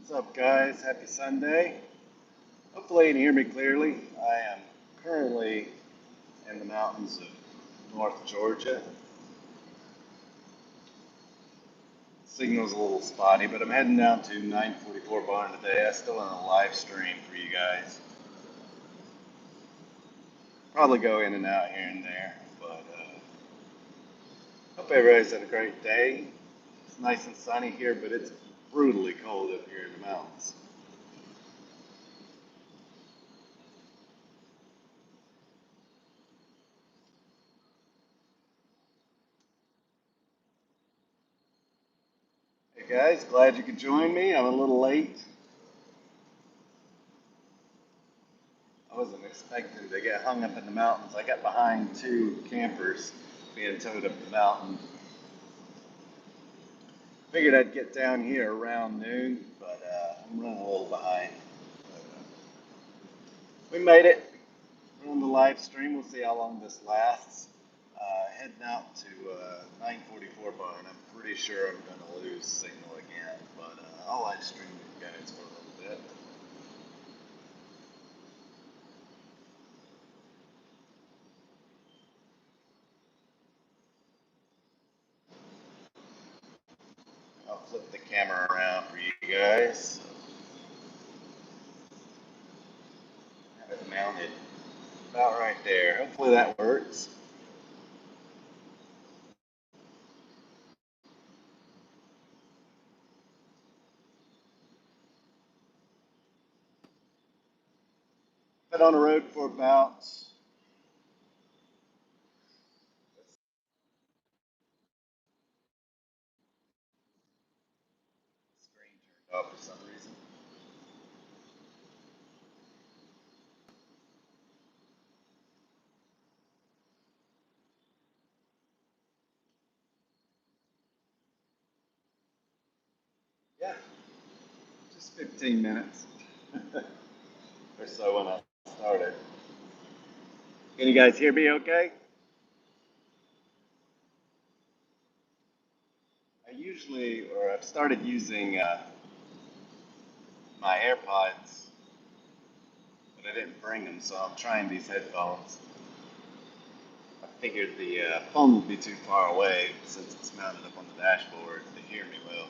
What's up, guys? Happy Sunday. Hopefully you can hear me clearly. I am currently in the mountains of North Georgia. Signal's a little spotty, but I'm heading down to 944 Barn today. I still on a live stream for you guys. Probably go in and out here and there, but hope everybody's had a great day. It's nice and sunny here, but it's brutally cold up here in the mountains. Hey guys, glad you could join me. I'm a little late. I wasn't expecting to get hung up in the mountains. I got behind two campers being towed up the mountain. Figured I'd get down here around noon, but I'm running a little behind. But, we made it. We're on the live stream. We'll see how long this lasts. Heading out to 944 Barn. I'm pretty sure I'm going to lose signal again, but I'll live stream you guys for a little bit. I'll flip the camera around for you guys. Have it mounted about right there. Hopefully that works. Been on the road for about screen turned off for some reason. Yeah, just 15 minutes or so when I started. Can you guys hear me okay? I've started using my AirPods, but I didn't bring them, so I'm trying these headphones. I figured the phone would be too far away since it's mounted up on the dashboard to hear me well.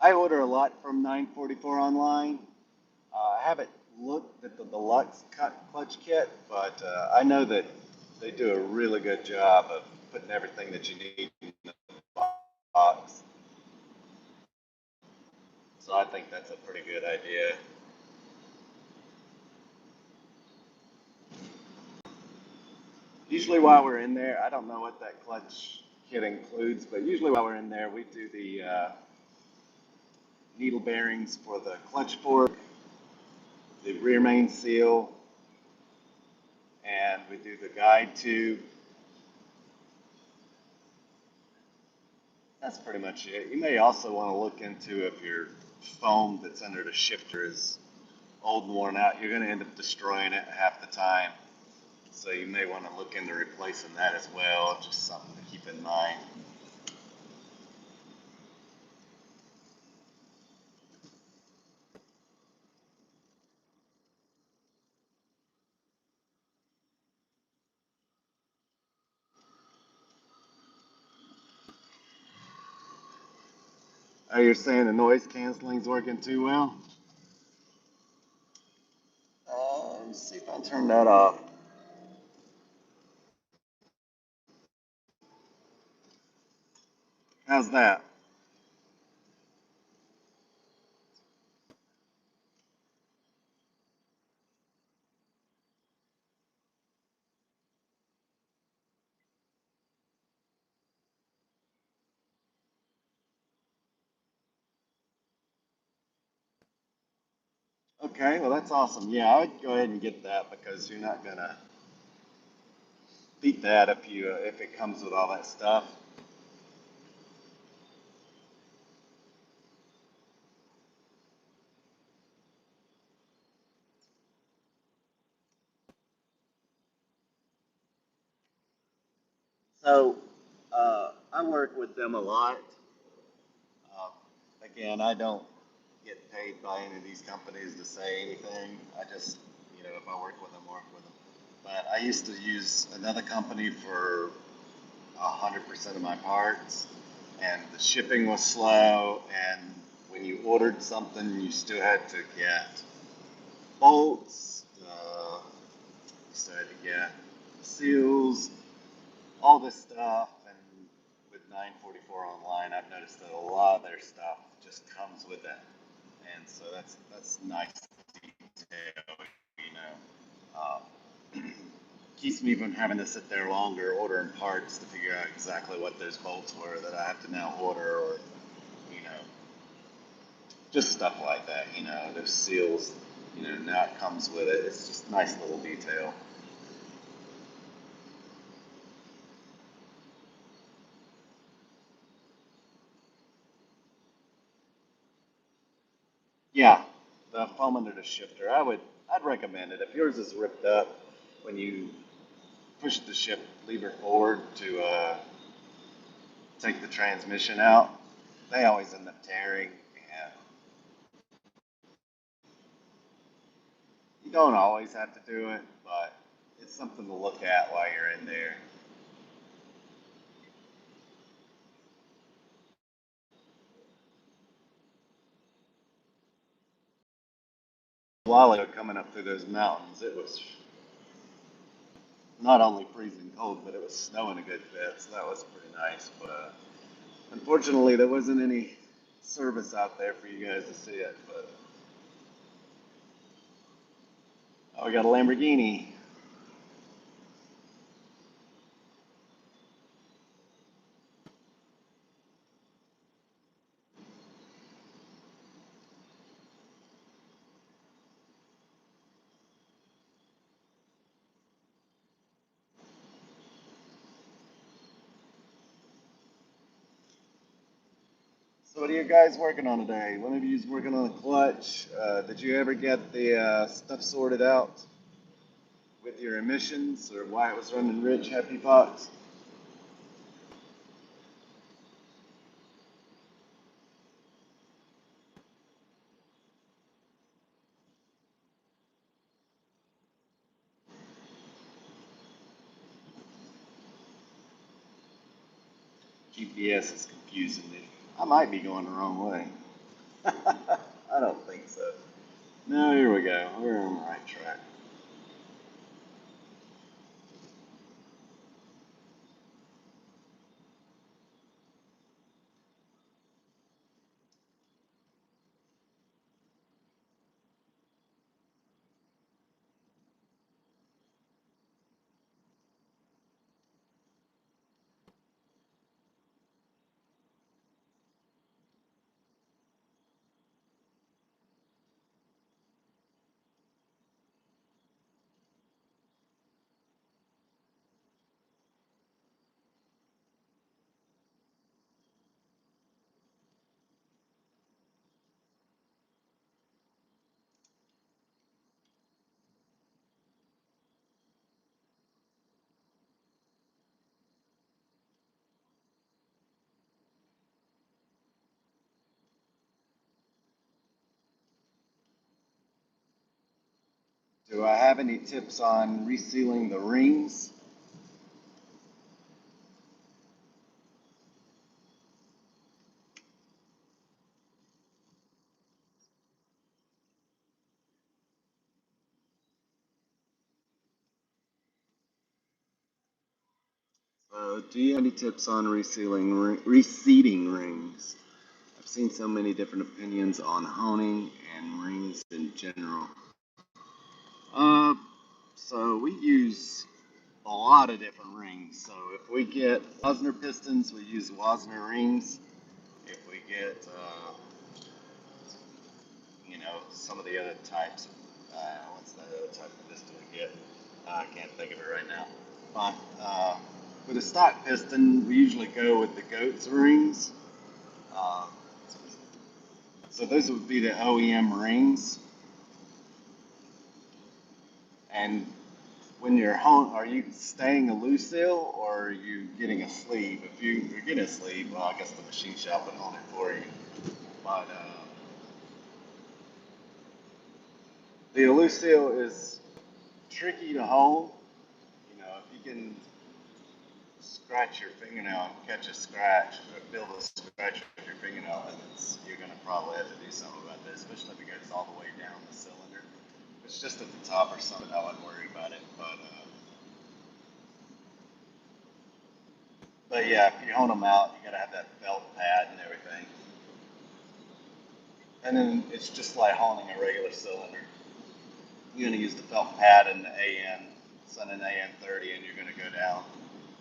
I order a lot from 944 online. I haven't looked at the deluxe clutch kit, but I know that they do a really good job of putting everything that you need in the box. So I think that's a pretty good idea. Usually while we're in there, I don't know what that clutch kit includes, but usually while we're in there, we do the needle bearings for the clutch fork, the rear main seal, and we do the guide tube. That's pretty much it. You may also want to look into if your foam that's under the shifter is old and worn out. You're going to end up destroying it half the time. So you may want to look into replacing that as well. Just something to keep in mind. Oh, you're saying the noise canceling's working too well? Let's see if I turn that off. How's that? Okay, well that's awesome. Yeah, I would go ahead and get that because you're not gonna beat that if it comes with all that stuff. So I work with them a lot. Uh, Again, I don't get paid by any of these companies to say anything. I just, if I work with them, work with them. But I used to use another company for 100% of my parts, and the shipping was slow. And when you ordered something, you still had to get bolts, you still had to get seals, all this stuff. And with 944 online, I've noticed that a lot of their stuff just comes with it, and so that's nice detail, you know. Keeps me from having to sit there longer ordering parts to figure out exactly what those bolts were that I have to now order, or you know, just stuff like that. Those seals. Now it comes with it. It's just a nice little detail. Yeah, the foam under the shifter. I'd recommend it. If yours is ripped up when you push the shift lever forward to take the transmission out, they always end up tearing. And you don't always have to do it, but it's something to look at while you're in there. While ago, coming up through those mountains, it was not only freezing cold, but it was snowing a good bit, so that was pretty nice. But unfortunately, there wasn't any service out there for you guys to see it. But oh, we got a Lamborghini. So what are you guys working on today? One of you's working on a clutch. Did you ever get the stuff sorted out with your emissions or why it was running rich, happy pots? GPS is confusing me. I might be going the wrong way. I don't think so. No, here we go. We're on the right track. Do I have any tips on resealing the rings? Do you have any tips on reseating rings? I've seen so many different opinions on honing and rings in general. Uh, so we use a lot of different rings. So if we get Wozner pistons, we use Wozner rings. If we get, some of the other types. What's that other type of piston we get? I can't think of it right now. But with a stock piston, we usually go with the goat's rings. Uh, so those would be the OEM rings. And when you're home, are you staying a loose seal or are you getting a sleeve? If you're getting a sleeve, well, I guess the machine shop would hold it for you. But the loose seal is tricky to hold. You know, if you can scratch your fingernail and catch a scratch, or feel the scratch with your fingernail, and you're going to probably have to do something about that, especially if it goes all the way down the cylinder. If it's just at the top or something, I wouldn't worry about it. But yeah, if you hold them out, you got to have that felt pad and everything. And then it's just like holding a regular cylinder. You're going to use the felt pad in the AN, sun in AN 30, and you're going to go down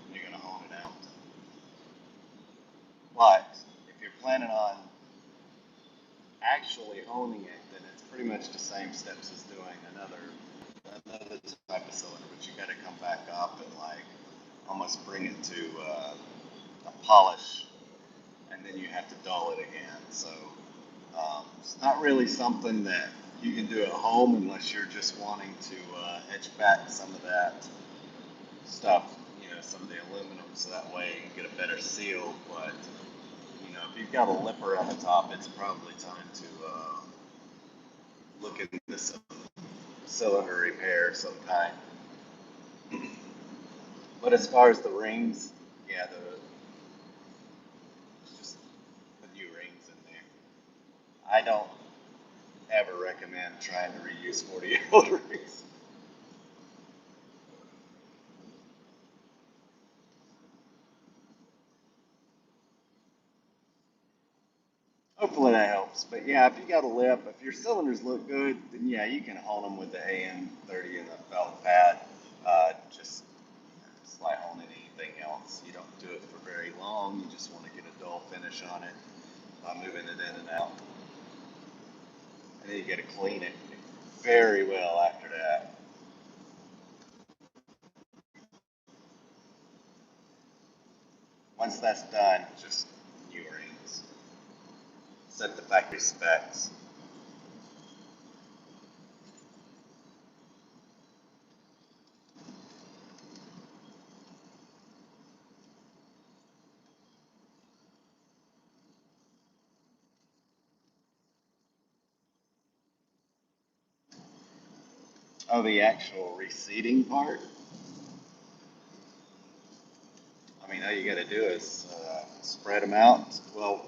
and you're going to hold it out. But if you're planning on actually owning it, then it's pretty much the same steps as doing another type of cylinder, but you got to come back up and like almost bring it to a polish, and then you have to dull it again. So it's not really something that you can do at home unless you're just wanting to etch back some of that stuff, some of the aluminum, so that way you can get a better seal. But if you've got a lipper on the top, it's probably time to look into this cylinder repair sometime. But as far as the rings, yeah, it's just the new rings in there. I don't ever recommend trying to reuse 40-year-old rings. Hopefully that helps. But yeah, if you got a lip, if your cylinders look good, then yeah, you can hold them with the AN30 and the felt pad. Just like holding anything else. You don't do it for very long. You just want to get a dull finish on it by moving it in and out. And then you got to clean it very well after that. Once that's done, just new rings. Set the factory specs. Oh, the actual reseating part? I mean, all you got to do is spread them out. Well,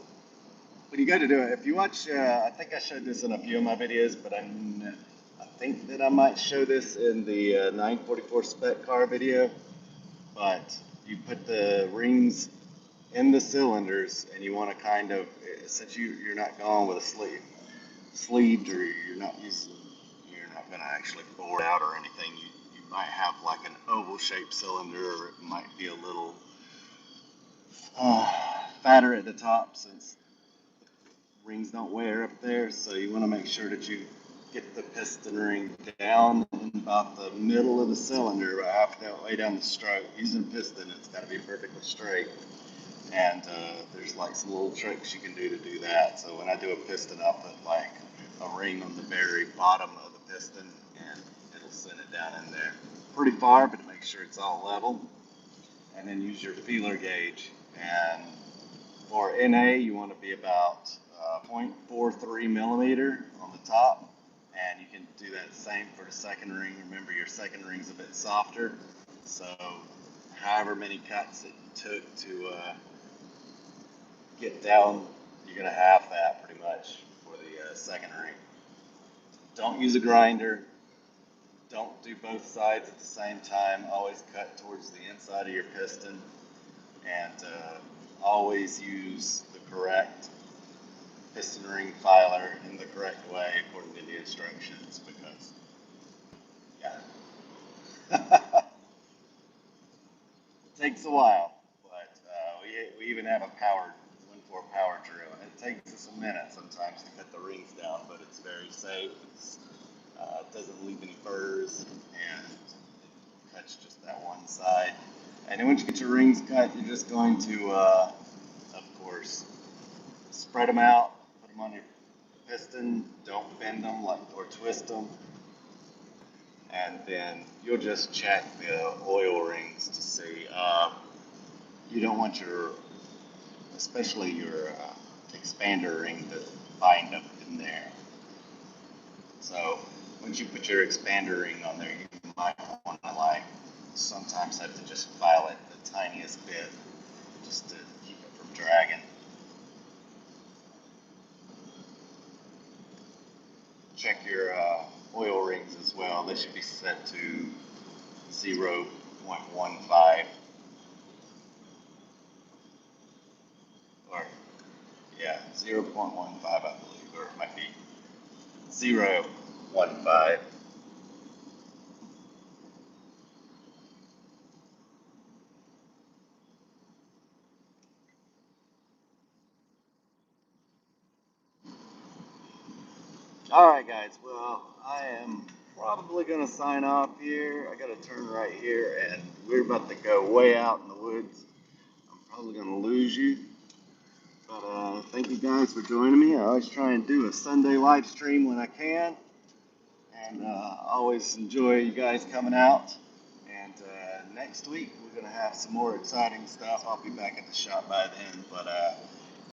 when you go to do it, if you watch, I think I showed this in a few of my videos, but I think that I might show this in the 944 spec car video. But you put the rings in the cylinders, and you want to kind of, since you're not going with a sleeved, or you're not going to actually bore out or anything. You might have like an oval shaped cylinder, or it might be a little fatter at the top since rings don't wear up there. So you want to make sure that you get the piston ring down in about the middle of the cylinder, about half that way down the stroke. Using a piston, it's got to be perfectly straight. And there's like some little tricks you can do to do that. So when I do a piston, I'll put like a ring on the very bottom of the piston, and it'll send it down in there pretty far, but to make sure it's all level. And then use your feeler gauge. And for NA, you want to be about 0.43 millimeter on the top. And you can do that same for the second ring. Remember, your second ring's a bit softer. So however many cuts it took to get down, you're going to half that pretty much for the second ring. Don't use a grinder. Don't do both sides at the same time. Always cut towards the inside of your piston, and always use the correct piston ring filer in the correct way according to the instructions, because yeah, it takes a while. But we even have a powered before power drill. And it takes us a minute sometimes to cut the rings down, but it's very safe. It doesn't leave any burrs, and it cuts just that one side. And then once you get your rings cut, you're just going to, of course, spread them out, put them on your piston, don't bend them or twist them, and then you'll just check the oil rings to see. You don't want especially your expander ring to bind up in there. So once you put your expander ring on there, you might want to sometimes have to just file it the tiniest bit just to keep it from dragging. Check your oil rings as well. They should be set to 0.15. Or, yeah, 0.15, I believe, or it might be 0.15. Alright guys, well, I am probably going to sign off here. I got to turn right here, and we're about to go way out in the woods. I'm probably going to lose you. But thank you guys for joining me. I always try and do a Sunday live stream when I can. And always enjoy you guys coming out. And next week we're going to have some more exciting stuff. I'll be back at the shop by then. But